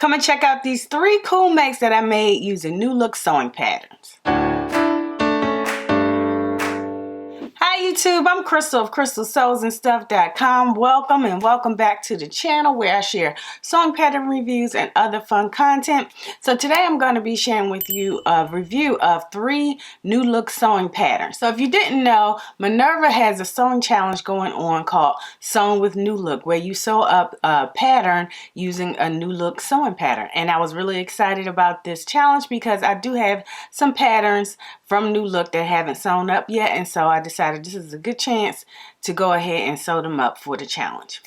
Come and check out these 3 cool makes that I made using New Look sewing patterns. Hi YouTube, I'm Crystal of Crystalsewsandstuff.com. Welcome and welcome back to the channel where I share sewing pattern reviews and other fun content. So today I'm going to be sharing with you a review of 3 New Look sewing patterns. So if you didn't know, Minerva has a sewing challenge going on called Sewn with New Look, where you sew up a pattern using a New Look sewing pattern. And I was really excited about this challenge because I do have some patterns from New Look that haven't sewn up yet, and so I decided this is a good chance to go ahead and sew them up for the challenge.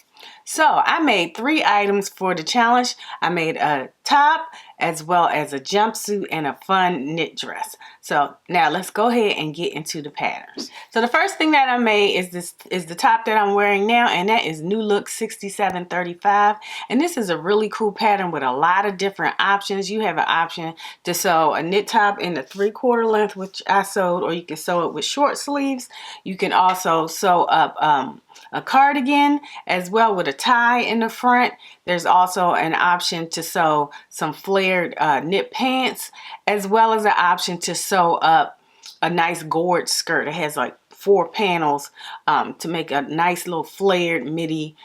So I made 3 items for the challenge. I made a top as well as a jumpsuit and a fun knit dress. So now let's go ahead and get into the patterns. So the first thing that I made is the top that I'm wearing now, and that is New Look 6735. And this is a really cool pattern with a lot of different options. You have an option to sew a knit top in the 3/4 length, which I sewed, or you can sew it with short sleeves. You can also sew up a cardigan as well with a tie in the front. There's also an option to sew some flared knit pants, as well as an option to sew up a nice gored skirt. It has like 4 panels to make a nice little flared midi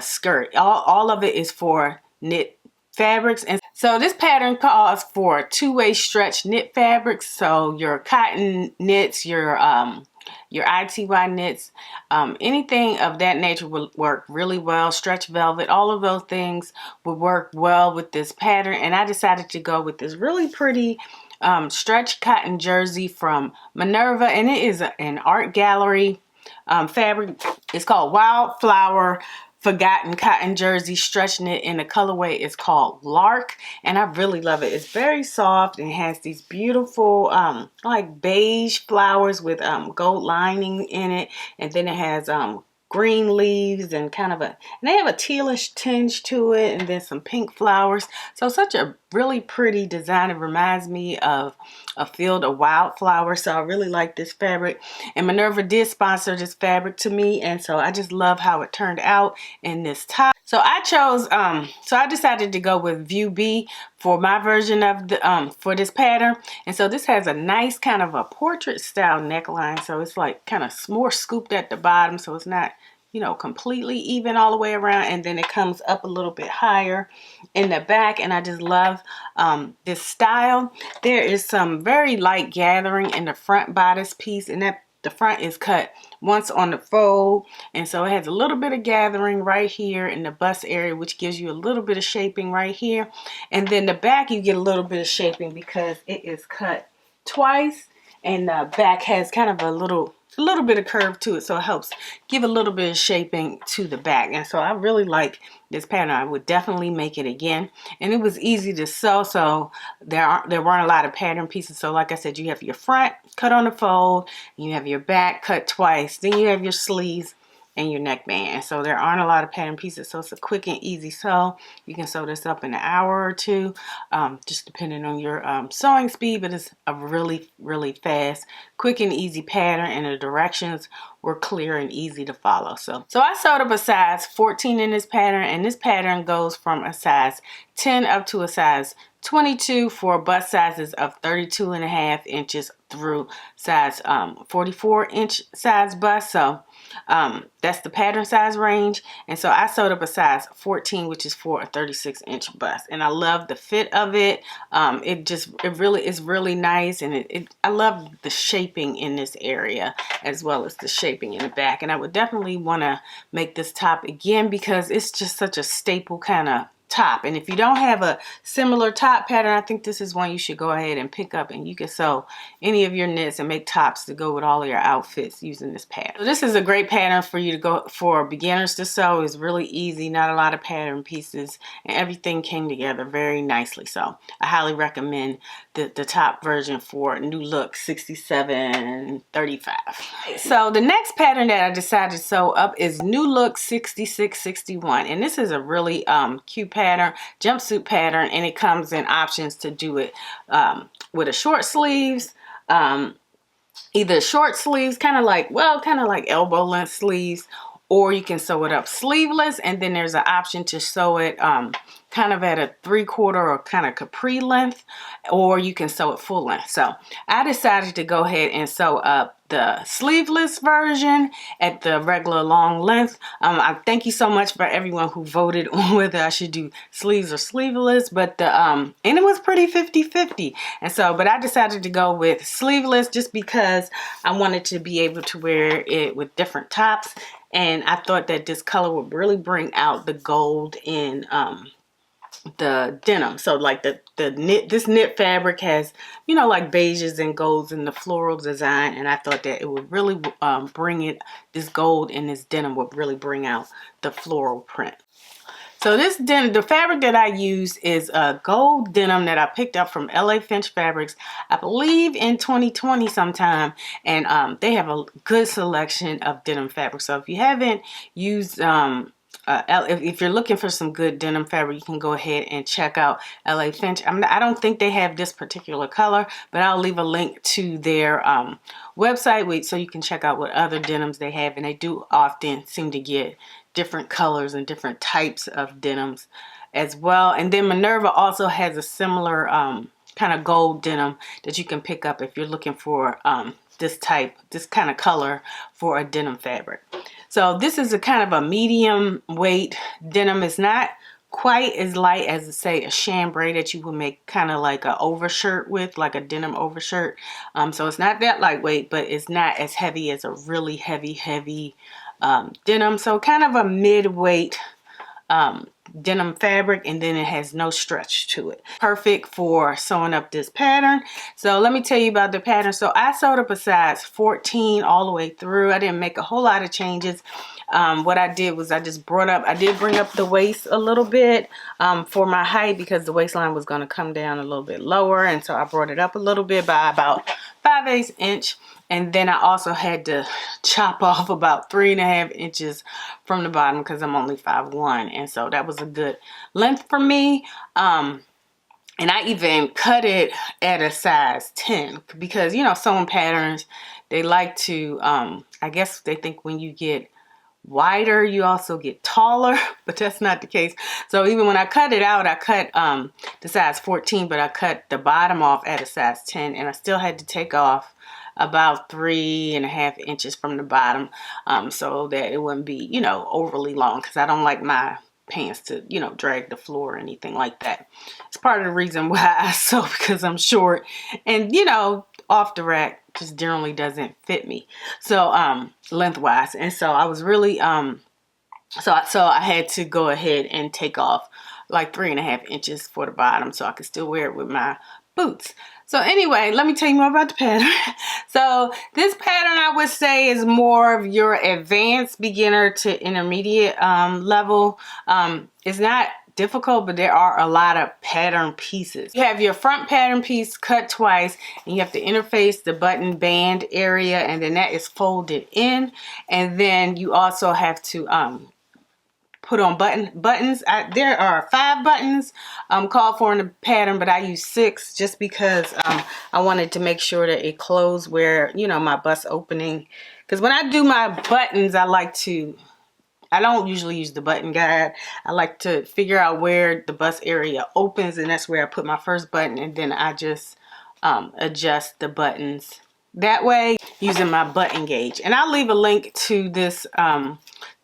skirt. All of it is for knit fabrics. And so this pattern calls for 2-way stretch knit fabrics. So your cotton knits, your ITY knits, anything of that nature will work really well. Stretch velvet, all of those things would work well with this pattern. And I decided to go with this really pretty stretch cotton jersey from Minerva, and it is an art gallery fabric. It's called Wildflower Forgotten Cotton Jersey Stretch Knit, and the colorway is called Lark, and I really love it. It's very soft and has these beautiful like beige flowers with gold lining in it, and then it has green leaves and and they have a tealish tinge to it, and then some pink flowers. So such a really pretty design. It reminds me of a field of wildflowers. So I really like this fabric, and Minerva did sponsor this fabric to me, and so I just love how it turned out in this top. So I chose I decided to go with View B for my version of the for this pattern. And so this has a nice kind of a portrait style neckline, so it's like kind of more scooped at the bottom, so it's not, you know, completely even all the way around, and then it comes up a little bit higher in the back. And I just love this style. There is some very light gathering in the front bodice piece, and that the front is cut once on the fold, and so it has a little bit of gathering right here in the bust area, which gives you a little bit of shaping right here. And then the back, you get a little bit of shaping because it is cut twice, and the back has kind of a little bit of curve to it, so it helps give a little bit of shaping to the back. And so I really like this pattern. I would definitely make it again, and it was easy to sew, so there weren't a lot of pattern pieces. So like I said, you have your front cut on the fold, you have your back cut twice, then you have your sleeves and your neckband. And so there aren't a lot of pattern pieces, so it's a quick and easy sew. You can sew this up in an hour or 2, just depending on your sewing speed, but it's a really, really fast, quick and easy pattern, and the directions were clear and easy to follow. So I sewed up a size 14 in this pattern, and this pattern goes from a size 10 up to a size 22 for bust sizes of 32.5 inches through size 44-inch size bust. So that's the pattern size range. And so I sewed up a size 14, which is for a 36-inch bust, and I love the fit of it. It really is really nice, and I love the shaping in this area as well as the shaping in the back. And I would definitely want to make this top again because it's just such a staple kind of top. And if you don't have a similar top pattern, I think this is one you should go ahead and pick up, and you can sew any of your knits and make tops to go with all of your outfits using this pattern. So this is a great pattern for you to go for beginners to sew. It's really easy, not a lot of pattern pieces, and everything came together very nicely. So I highly recommend the top version for New Look 6735. So the next pattern that I decided to sew up is New Look 6661, and this is a really cute pattern, jumpsuit pattern, and it comes in options to do it with a short sleeves, either short sleeves, kind of like elbow length sleeves, or you can sew it up sleeveless, and then there's an option to sew it kind of at a 3/4 or kind of capri length, or you can sew it full length. So I decided to go ahead and sew up the sleeveless version at the regular long length. I thank you so much for everyone who voted on whether I should do sleeves or sleeveless, but the and it was pretty 50-50. And so, but I decided to go with sleeveless just because I wanted to be able to wear it with different tops, and I thought that this color would really bring out the gold in the denim. So like this knit fabric has, you know, like beiges and golds in the floral design, and I thought that it would really bring it, this gold in this denim would really bring out the floral print. So this denim, the fabric that I use is a gold denim that I picked up from LA Finch Fabrics, I believe in 2020 sometime, and they have a good selection of denim fabric. So if you haven't used if you're looking for some good denim fabric, you can go ahead and check out LA Finch. I don't think they have this particular color, but I'll leave a link to their website so you can check out what other denims they have, and they do often seem to get different colors and different types of denims as well. And then Minerva also has a similar kind of gold denim that you can pick up if you're looking for this kind of color for a denim fabric. So this is a kind of a medium weight denim. It's not quite as light as, say, a chambray that you would make kind of like an overshirt with, like a denim overshirt. So it's not that lightweight, but it's not as heavy as a really heavy denim. So kind of a mid-weight denim fabric, and then it has no stretch to it. Perfect for sewing up this pattern. So let me tell you about the pattern. So I sewed up a size 14 all the way through. I didn't make a whole lot of changes. What I did was I did bring up the waist a little bit for my height, because the waistline was going to come down a little bit lower, and so I brought it up a little bit by about 5/8 inch. And then I also had to chop off about 3.5 inches from the bottom because I'm only 5'1", and so that was a good length for me. And I even cut it at a size 10 because, you know, sewing patterns, they like to, I guess they think when you get wider you also get taller, but that's not the case. So even when I cut it out, I cut the size 14, but I cut the bottom off at a size 10, and I still had to take off about 3.5 inches from the bottom so that it wouldn't be, you know, overly long, because I don't like my pants to, you know, drag the floor or anything like that. It's part of the reason why I sew, because I'm short, and, you know, off the rack just generally doesn't fit me, so lengthwise. And so I was really so I had to go ahead and take off like 3.5 inches for the bottom so I could still wear it with my boots. So anyway, let me tell you more about the pattern. So this pattern, I would say, is more of your advanced beginner to intermediate level. It's not difficult, but there are a lot of pattern pieces. You have your front pattern piece cut twice, and you have to interface the button band area, and then that is folded in. And then you also have to put on buttons. There are 5 buttons called for in the pattern, but I use 6 just because I wanted to make sure that it closed where, you know, my bust opening. Because when I do my buttons, I don't usually use the button guide. I like to figure out where the bust area opens, and that's where I put my first button, and then I just adjust the buttons that way using my button gauge. And I'll leave a link to this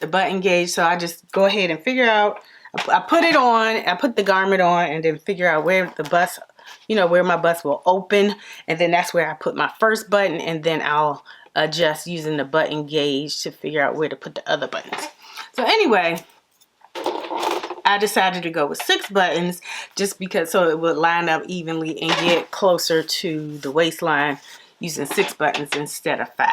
the button gauge, so I just go ahead and figure out, I put it on, I put the garment on, and then figure out where the bust, you know, where my bust will open, and then that's where I put my first button, and then I'll adjust using the button gauge to figure out where to put the other buttons. So anyway, I decided to go with 6 buttons just because, so it would line up evenly and get closer to the waistline, using 6 buttons instead of 5.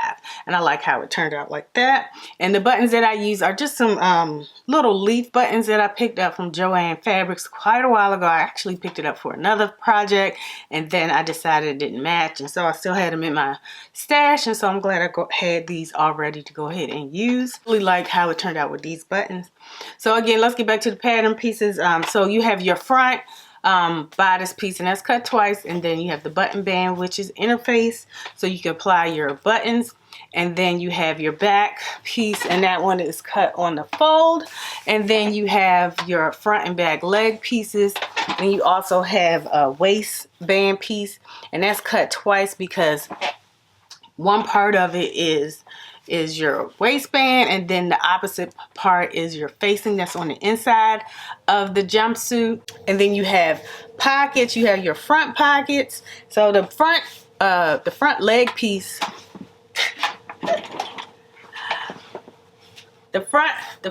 And I like how it turned out like that. And the buttons that I use are just some little leaf buttons that I picked up from Joann Fabrics quite a while ago. I actually picked it up for another project, and then I decided it didn't match, and so I still had them in my stash, and so I'm glad I had these all ready to go ahead and use. Really like how it turned out with these buttons. So again, let's get back to the pattern pieces. So you have your front bodice piece, and that's cut twice, and then you have the button band, which is interface, so you can apply your buttons. and then you have your back piece, and that one is cut on the fold. And then you have your front and back leg pieces, and you also have a waistband piece, and that's cut twice because one part of it is your waistband, and then the opposite part is your facing that's on the inside of the jumpsuit. And then you have pockets. You have your front pockets. So the front leg piece, the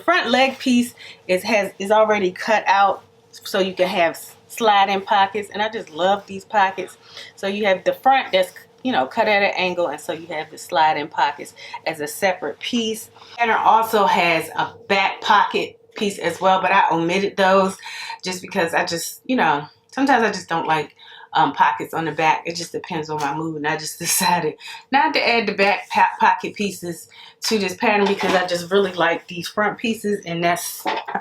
front leg piece is already cut out, so you can have slide-in pockets, and I just love these pockets. So you have the front that's, you know, cut at an angle, and so you have the slide-in pockets as a separate piece. And it also has a back pocket piece as well, but I omitted those just because I just, you know, sometimes I just don't like pockets on the back. It just depends on my mood, and I just decided not to add the back pocket pieces to this pattern because I just really like these front pieces, and I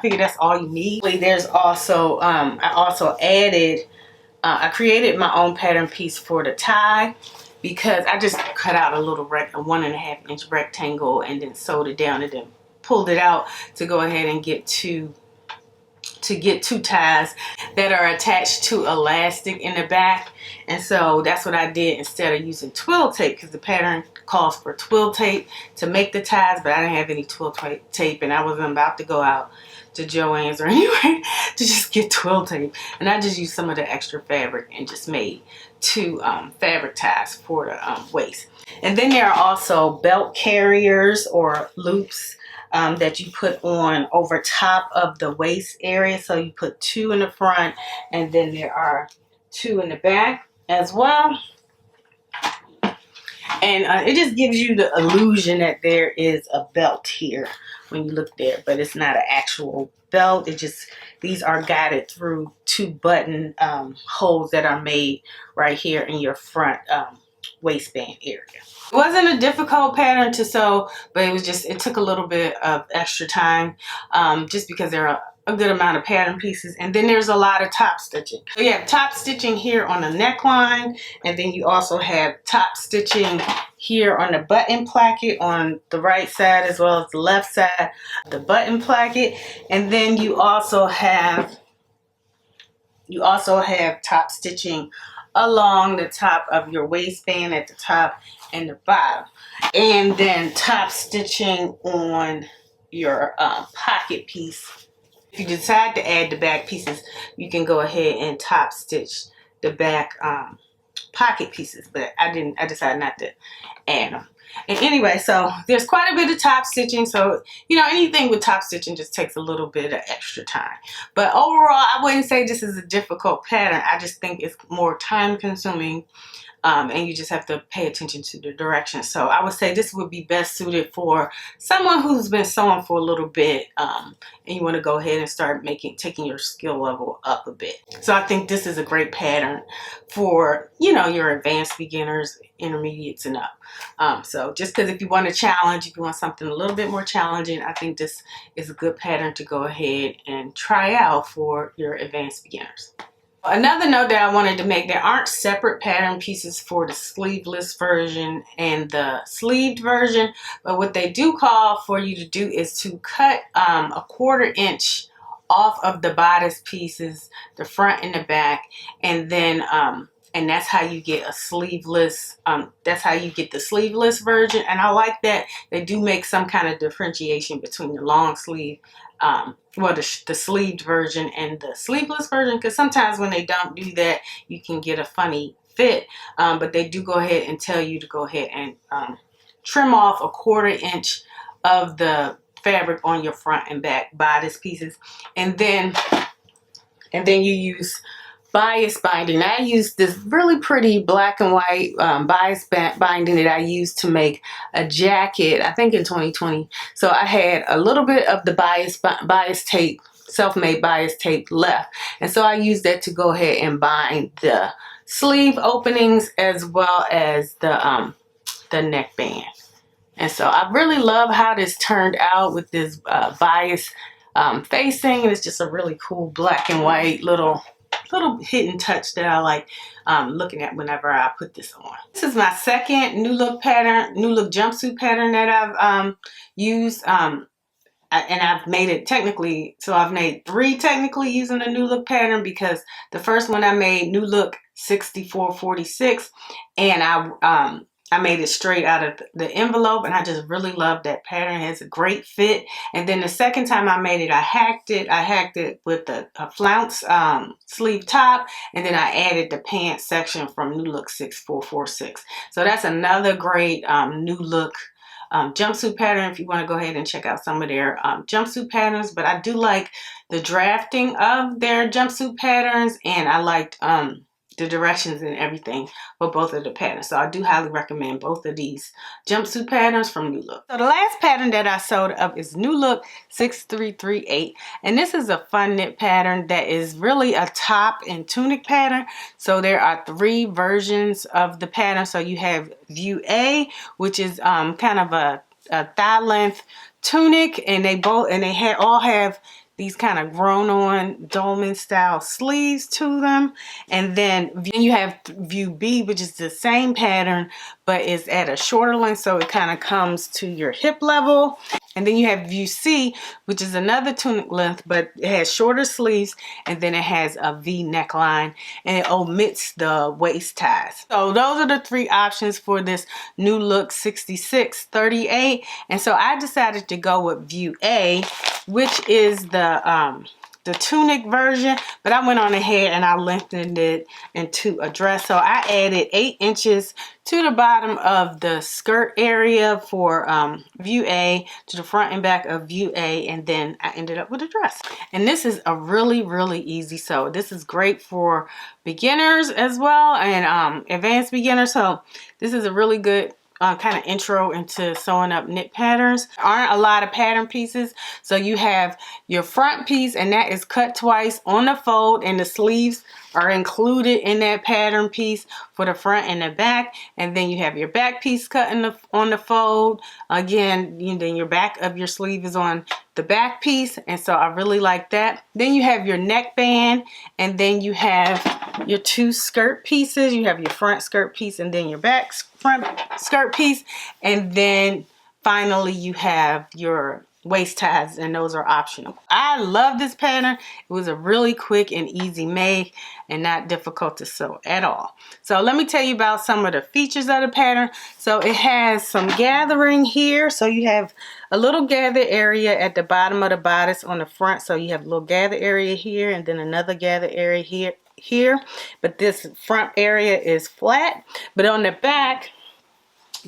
figure that's all you need. There's also I also added I created my own pattern piece for the tie, because I just cut out a little 1.5 inch rectangle and then sewed it down and then pulled it out to go ahead and get two ties that are attached to elastic in the back. And so that's what I did instead of using twill tape, because the pattern calls for twill tape to make the ties, but I didn't have any twill tape, and I wasn't about to go out to Joann's or anywhere to just get twill tape, and I just used some of the extra fabric and just made 2 fabric ties for the waist. And then there are also belt carriers or loops that you put on over top of the waist area. So you put 2 in the front, and then there are 2 in the back as well. And it just gives you the illusion that there is a belt here when you look there, but it's not an actual belt. It just, these are guided through 2 button holes that are made right here in your front waistband area. It wasn't a difficult pattern to sew, but it took a little bit of extra time just because there are a good amount of pattern pieces. And then there's a lot of top stitching. So you have top stitching here on the neckline, and then you also have top stitching here on the button placket on the right side as well as the left side of the button placket. And then you also have top stitching along the top of your waistband at the top and the bottom, and then top stitching on your pocket piece. If you decide to add the back pieces, you can go ahead and top stitch the back pocket pieces, but I decided not to add them. And anyway, so there's quite a bit of top stitching. So, you know, anything with top stitching just takes a little bit of extra time. But overall, I wouldn't say this is a difficult pattern. I just think it's more time consuming. And you just have to pay attention to the direction. So I would say this would be best suited for someone who's been sewing for a little bit, and you want to go ahead and start taking your skill level up a bit. So I think this is a great pattern for, you know, your advanced beginners, intermediates, and up. So just because if you want a challenge, if you want something a little bit more challenging, I think this is a good pattern to go ahead and try out for your advanced beginners. Another note that I wanted to make, there aren't separate pattern pieces for the sleeveless version and the sleeved version, but what they do call for you to do is to cut a 1/4 inch off of the bodice pieces, the front and the back, and then and that's how you get a sleeveless, that's how you get the sleeveless version. And I like that they do make some kind of differentiation between the long sleeve, well, the sleeved version and the sleeveless version, because sometimes when they don't do that, you can get a funny fit. But they do go ahead and tell you to go ahead and trim off a 1/4 inch of the fabric on your front and back bodice pieces, and then you use bias binding. I used this really pretty black and white bias binding that I used to make a jacket, I think in 2020. So I had a little bit of the bias tape, self-made bias tape left, and so I used that to go ahead and bind the sleeve openings as well as the neckband. And so I really love how this turned out with this bias facing. It's just a really cool black and white little little hidden touch that I like looking at whenever I put this on. This is my second New Look pattern, New Look jumpsuit pattern that I've used. And I've made it technically, so I've made 3 technically using the New Look pattern, because the first one I made New Look 6446, and I made it straight out of the envelope, and I just really love that pattern. It has a great fit. And then the second time I made it, I hacked it with a flounce sleeve top, and then I added the pants section from New Look 6446. So that's another great New Look jumpsuit pattern if you want to go ahead and check out some of their jumpsuit patterns. But I do like the drafting of their jumpsuit patterns, and I liked the directions and everything for both of the patterns. So I do highly recommend both of these jumpsuit patterns from New Look. So the last pattern that I sewed up is New Look 6338, and this is a fun knit pattern that is really a top and tunic pattern. So there are 3 versions of the pattern. So you have view A, which is kind of a thigh length tunic, and they all have these kind of grown on dolman style sleeves to them. And then you have view B, which is the same pattern, but is at a shorter length, so it kind of comes to your hip level. And then you have view C, which is another tunic length, but it has shorter sleeves, and then it has a V neckline, and it omits the waist ties. So those are the 3 options for this New Look 6638. And so I decided to go with view A, which is the tunic version, but I went on ahead and I lengthened it into a dress. So I added 8 inches to the bottom of the skirt area for view A, to the front and back of view A, and then I ended up with a dress. And this is a really, really easy sew. This is great for beginners as well, and advanced beginners. So this is a really good kind of intro into sewing up knit patterns. There aren't a lot of pattern pieces, so you have your front piece, and that is cut twice on the fold, and the sleeves are included in that pattern piece for the front and the back. And then you have your back piece cut on the fold again. Then your back of your sleeve is on the back piece, and so I really like that. Then you have your neckband, and then you have your 2 skirt pieces. You have your front skirt piece, and then your back front skirt piece, and then finally you have your waist ties, and those are optional. I love this pattern. It was a really quick and easy make, and not difficult to sew at all. So let me tell you about some of the features of the pattern. So it has some gathering here. So you have a little gather area at the bottom of the bodice on the front. So you have a little gather area here, and then another gather area here. But this front area is flat, but on the back,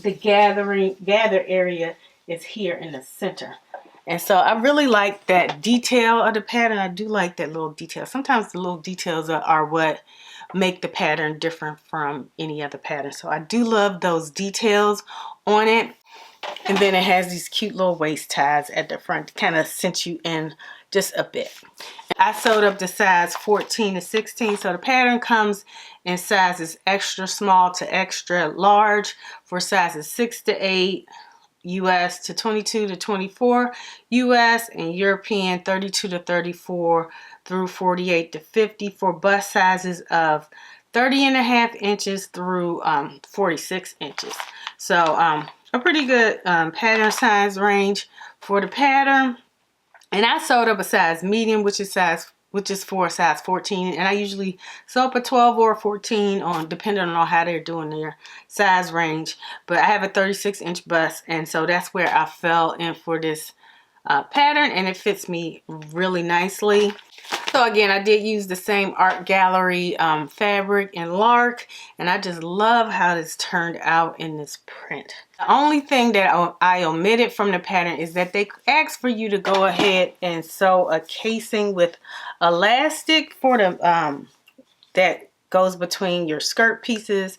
the gather area is here in the center. And so I really like that detail of the pattern. I do like that little detail. Sometimes the little details are what make the pattern different from any other pattern. So I do love those details on it. And then it has these cute little waist ties at the front to kind of cinch you in just a bit. I sewed up the size 14 to 16. So the pattern comes in sizes extra small to extra large for sizes 6 to 8 US to 22 to 24 US, and European 32 to 34 through 48 to 50 for bust sizes of 30.5 inches through 46 inches. So a pretty good pattern size range for the pattern. And I sewed up a size medium, which is for size 14, and I usually sew up a 12 or a 14 depending on how they're doing their size range. But I have a 36-inch bust, and so that's where I fell in for this pattern, and it fits me really nicely. So again, I did use the same Art Gallery fabric in Lark, and I just love how this turned out in this print. The only thing that I omitted from the pattern is that they asked for you to go ahead and sew a casing with elastic for the that goes between your skirt pieces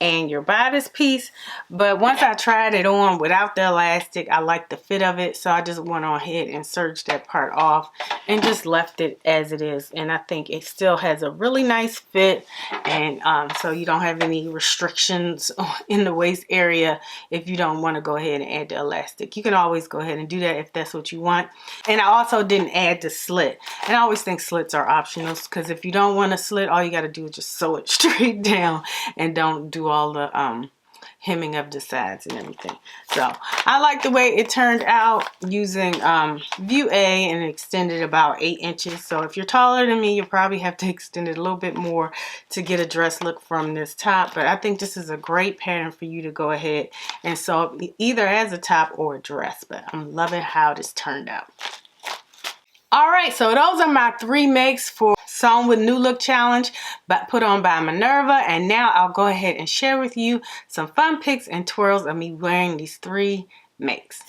and your bodice piece. But once I tried it on without the elastic, I liked the fit of it, so I just went on ahead and serged that part off and just left it as it is. And I think it still has a really nice fit, and so you don't have any restrictions in the waist area if you don't want to go ahead and add the elastic. You can always go ahead and do that if that's what you want. And I also didn't add the slit, and I always think slits are optional, because if you don't want a slit, all you got to do is just sew it straight down and don't do all the hemming of the sides and everything. So I like the way it turned out using view A, and extended about 8 inches. So if you're taller than me, you'll probably have to extend it a little bit more to get a dress look from this top. But I think this is a great pattern for you to go ahead and sew either as a top or a dress. But I'm loving how this turned out. Alright, so those are my 3 makes for Sewn with New Look challenge, but put on by Minerva. And now I'll go ahead and share with you some fun pics and twirls of me wearing these 3 makes.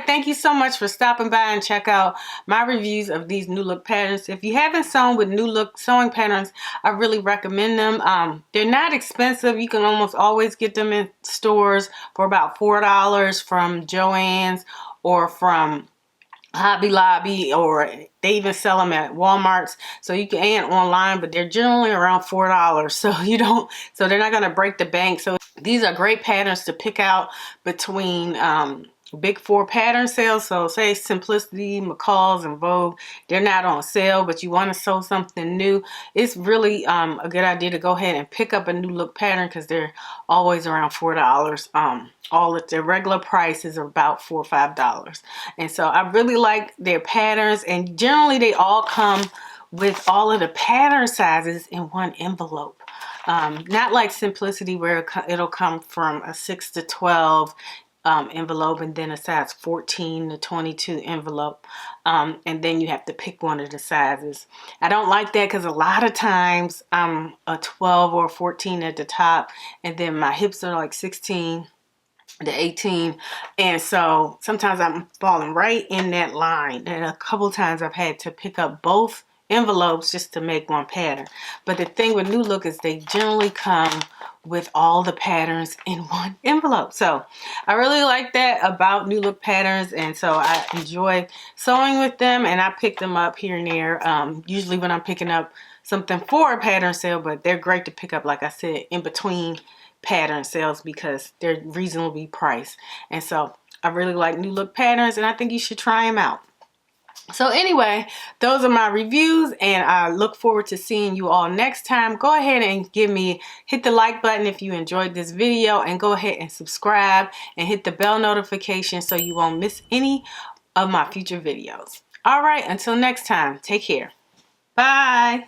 Thank you so much for stopping by and check out my reviews of these New Look patterns. If you haven't sewn with New Look sewing patterns, I really recommend them. They're not expensive. You can almost always get them in stores for about $4 from Joann's or from Hobby Lobby, or they even sell them at Walmart's. So you can, and online, but they're generally around $4. So they're not going to break the bank. So these are great patterns to pick out between big 4 pattern sales. So say Simplicity, McCall's, and Vogue, they're not on sale, but you want to sew something new. It's really a good idea to go ahead and pick up a New Look pattern, because they're always around $4. All of their regular prices are about $4 or $5. And so I really like their patterns, and generally they all come with all of the pattern sizes in one envelope. Not like Simplicity, where it'll come from a 6 to 12 envelope, and then a size 14 to 22 envelope, and then you have to pick one of the sizes. I don't like that, because a lot of times I'm a 12 or 14 at the top, and then my hips are like 16 to 18, and so sometimes I'm falling right in that line, and a couple times I've had to pick up both envelopes just to make one pattern. But the thing with New Look is they generally come with all the patterns in one envelope. So I really like that about New Look patterns, and so I enjoy sewing with them, and I pick them up here and there, usually when I'm picking up something for a pattern sale. But they're great to pick up, like I said, in between pattern sales, because they're reasonably priced. And so I really like New Look patterns, and I think you should try them out. So anyway, those are my reviews, and I look forward to seeing you all next time. Go ahead and hit the like button if you enjoyed this video, and go ahead and subscribe and hit the bell notification so you won't miss any of my future videos. All right, until next time, take care. Bye.